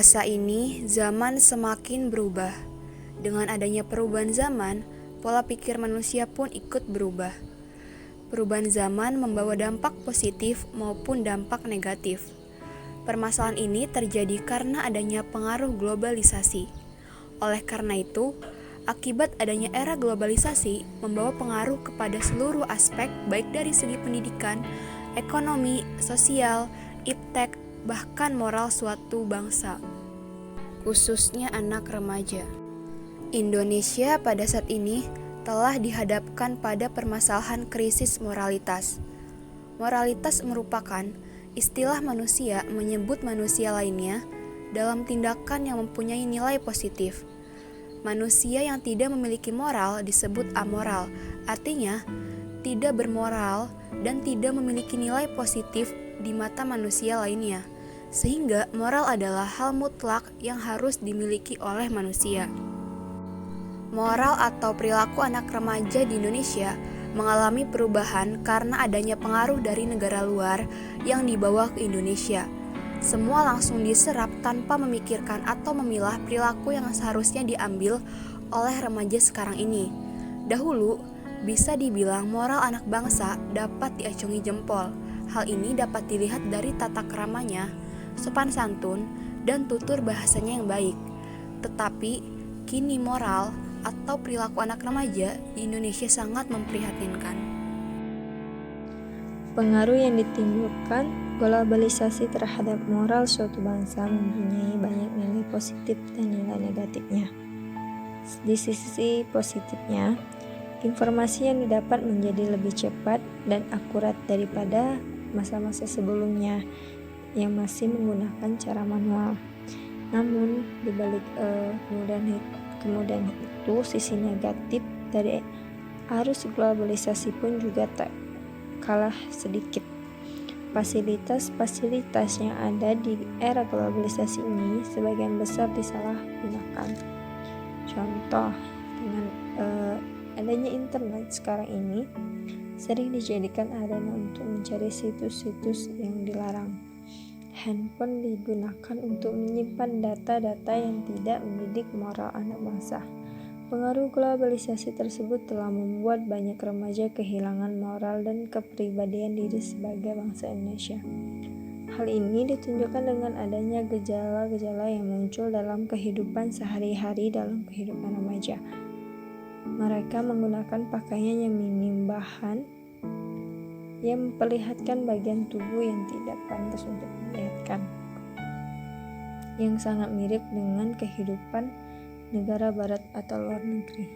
Masa ini, zaman semakin berubah. Dengan adanya perubahan zaman, pola pikir manusia pun ikut berubah. Perubahan zaman membawa dampak positif maupun dampak negatif. Permasalahan ini terjadi karena adanya pengaruh globalisasi. Oleh karena itu, akibat adanya era globalisasi membawa pengaruh kepada seluruh aspek baik dari segi pendidikan, ekonomi, sosial, iptek, bahkan moral suatu bangsa, khususnya anak remaja. Indonesia pada saat ini telah dihadapkan pada permasalahan krisis moralitas. Moralitas merupakan istilah manusia menyebut manusia lainnya dalam tindakan yang mempunyai nilai positif. Manusia yang tidak memiliki moral disebut amoral, artinya tidak bermoral dan tidak memiliki nilai positif di mata manusia lainnya, sehingga moral adalah hal mutlak yang harus dimiliki oleh manusia. Moral atau perilaku anak remaja di Indonesia mengalami perubahan karena adanya pengaruh dari negara luar yang dibawa ke Indonesia. Semua langsung diserap tanpa memikirkan atau memilah perilaku yang seharusnya diambil oleh remaja sekarang ini. Dahulu, bisa dibilang moral anak bangsa dapat diacungi jempol. Hal ini dapat dilihat dari tata keramanya, sopan santun, dan tutur bahasanya yang baik. Tetapi, kini moral atau perilaku anak remaja di Indonesia sangat memprihatinkan. Pengaruh yang ditimbulkan globalisasi terhadap moral suatu bangsa mempunyai banyak nilai positif dan nilai negatifnya. Di sisi positifnya, informasi yang didapat menjadi lebih cepat dan akurat daripada masa-masa sebelumnya yang masih menggunakan cara manual. Namun, di balik kemudahan itu, sisi negatif dari arus globalisasi pun juga tak kalah sedikit. Fasilitas-fasilitas yang ada di era globalisasi ini sebagian besar disalahgunakan. Contoh, dengan adanya internet sekarang ini sering dijadikan arena untuk mencari situs-situs yang dilarang. Handphone digunakan untuk menyimpan data-data yang tidak mendidik moral anak bangsa. Pengaruh globalisasi tersebut telah membuat banyak remaja kehilangan moral dan kepribadian diri sebagai bangsa Indonesia. Hal ini ditunjukkan dengan adanya gejala-gejala yang muncul dalam kehidupan sehari-hari dalam kehidupan remaja. Mereka menggunakan pakaian yang minim bahan yang memperlihatkan bagian tubuh yang tidak pantas untuk diperlihatkan, yang sangat mirip dengan kehidupan negara barat atau luar negeri.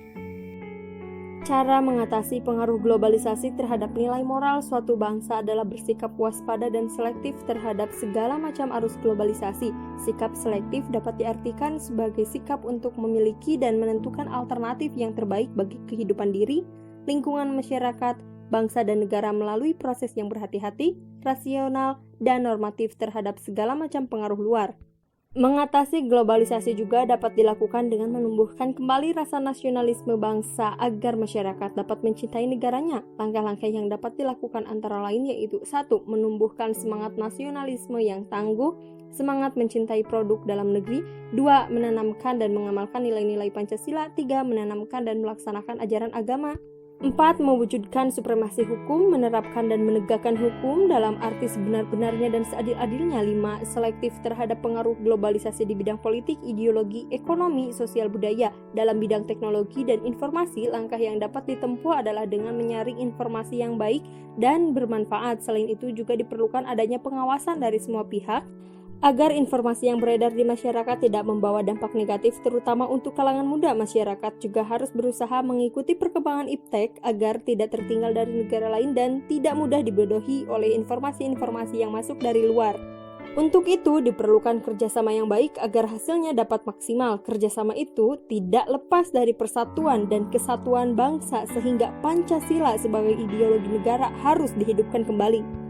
Cara mengatasi pengaruh globalisasi terhadap nilai moral suatu bangsa adalah bersikap waspada dan selektif terhadap segala macam arus globalisasi. Sikap selektif dapat diartikan sebagai sikap untuk memiliki dan menentukan alternatif yang terbaik bagi kehidupan diri, lingkungan masyarakat, bangsa dan negara melalui proses yang berhati-hati, rasional, dan normatif terhadap segala macam pengaruh luar. Mengatasi globalisasi juga dapat dilakukan dengan menumbuhkan kembali rasa nasionalisme bangsa agar masyarakat dapat mencintai negaranya. Langkah-langkah yang dapat dilakukan antara lain yaitu 1. Menumbuhkan semangat nasionalisme yang tangguh, semangat mencintai produk dalam negeri. 2. Menanamkan dan mengamalkan nilai-nilai Pancasila. 3. Menanamkan dan melaksanakan ajaran agama. 4. Mewujudkan supremasi hukum, menerapkan dan menegakkan hukum dalam arti sebenar-benarnya dan seadil-adilnya. 5. Selektif terhadap pengaruh globalisasi di bidang politik, ideologi, ekonomi, sosial budaya. Dalam bidang teknologi dan informasi, langkah yang dapat ditempuh adalah dengan menyaring informasi yang baik dan bermanfaat. Selain itu juga diperlukan adanya pengawasan dari semua pihak, agar informasi yang beredar di masyarakat tidak membawa dampak negatif terutama untuk kalangan muda. Masyarakat juga harus berusaha mengikuti perkembangan iptek agar tidak tertinggal dari negara lain dan tidak mudah dibodohi oleh informasi-informasi yang masuk dari luar. Untuk itu diperlukan kerjasama yang baik agar hasilnya dapat maksimal. Kerjasama itu tidak lepas dari persatuan dan kesatuan bangsa sehingga Pancasila sebagai ideologi negara harus dihidupkan kembali.